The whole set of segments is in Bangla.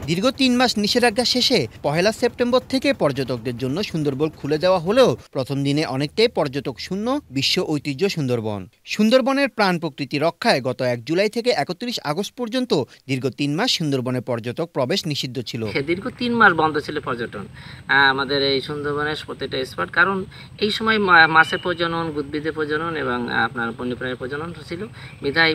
দীর্ঘ ৩ মাস নিষেধাজ্ঞা শেষে ১লা সেপ্টেম্বর থেকে পর্যটকদের জন্য সুন্দরবন খুলে দেওয়া হলেও প্রথম দিনে অনেকটাই পর্যটক শূন্য বিশ্ব ঐতিহ্য সুন্দরবন। সুন্দরবনের প্রাণ প্রকৃতি রক্ষায় গত ১ জুলাই থেকে ৩১ আগস্ট পর্যন্ত দীর্ঘ ৩ মাস সুন্দরবনে পর্যটক প্রবেশ নিষিদ্ধ ছিল। দীর্ঘ ৩ মাস বন্ধ ছিল পর্যটন আমাদের এই সুন্দরবনের প্রত্যেকটা স্পট, কারণ এই সময় মাছের প্রজনন, উদ্ভিদের প্রজনন এবং আপনার বন্যপ্রাণীর প্রজনন ছিল। বিধায়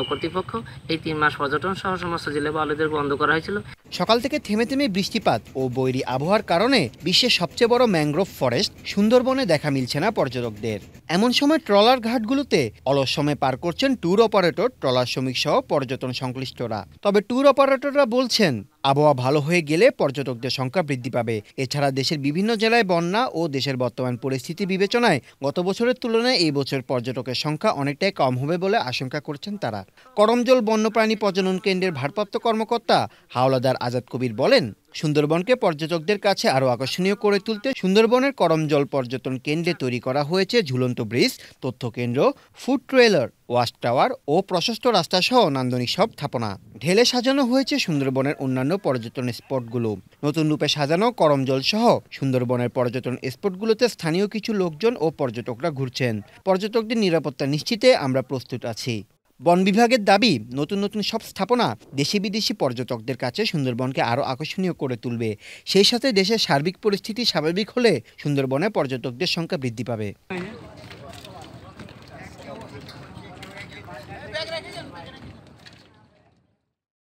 কর্তৃপক্ষ এই ৩ মাস পর্যটন সহ সমস্ত জেলে বাউলেদের বন্ধ করা হয়েছিল। সকাল থেকে থেমে থেমে বৃষ্টিপাত ও বৈরী আবহাওয়ার কারণে বিশ্বের সবচেয়ে বড় ম্যানগ্রোভ ফরেস্ট সুন্দরবনে দেখা মিলছে না পর্যটকদের। এমন সময় ট্রলার ঘাটগুলোতে অলস সময় পার করছেন ট্যুর অপারেটর, ট্রলার শ্রমিক সহ পর্যটন সংশ্লিষ্টরা। তবে ট্যুর অপারেটররা বলছেন আবহাওয়া ভালো হয়ে গেলে পর্যটকদের সংখ্যা বৃদ্ধি পাবে। এছাড়া দেশের বিভিন্ন জেলায় বন্যা ও দেশের বর্তমান পরিস্থিতি বিবেচনায় গত বছরের তুলনায় এই বছর পর্যটকের সংখ্যা অনেকটাই কম হবে বলে আশঙ্কা করছেন তারা। করমজল বন্যপ্রাণী প্রজনন কেন্দ্রের ভারপ্রাপ্ত কর্মকর্তা হাওলাদার আজাদ কবির বলেন, সুন্দরবনকে পর্যটকদের কাছে আরও আকর্ষণীয় করে তুলতে সুন্দরবনের করমজল পর্যটন কেন্দ্রে তৈরি করা হয়েছে ঝুলন্ত ব্রিজ, তথ্য কেন্দ্র, ফুড ট্রেলার, ওয়াচ টাওয়ার ও প্রশস্ত রাস্তা সহ নান্দনিক সব স্থাপনা। ঢেলে সাজানো হয়েছে সুন্দরবনের অন্যান্য পর্যটন স্পটগুলো। নতুন রূপে সাজানো করমজল সহ সুন্দরবনের পর্যটন স্পটগুলোতে স্থানীয় কিছু লোকজন ও পর্যটকরা ঘুরছেন। পর্যটকদের নিরাপত্তা নিশ্চিতে আমরা প্রস্তুত আছি। বন বিভাগের দাবি, নতুন নতুন সব স্থাপনা দেশি বিদেশি পর্যটকদের কাছে সুন্দরবনকে আরও আকর্ষণীয় করে তুলবে। সেই সাথে দেশের সার্বিক পরিস্থিতি স্বাভাবিক হলে সুন্দরবনে পর্যটকদের সংখ্যা বৃদ্ধি পাবে।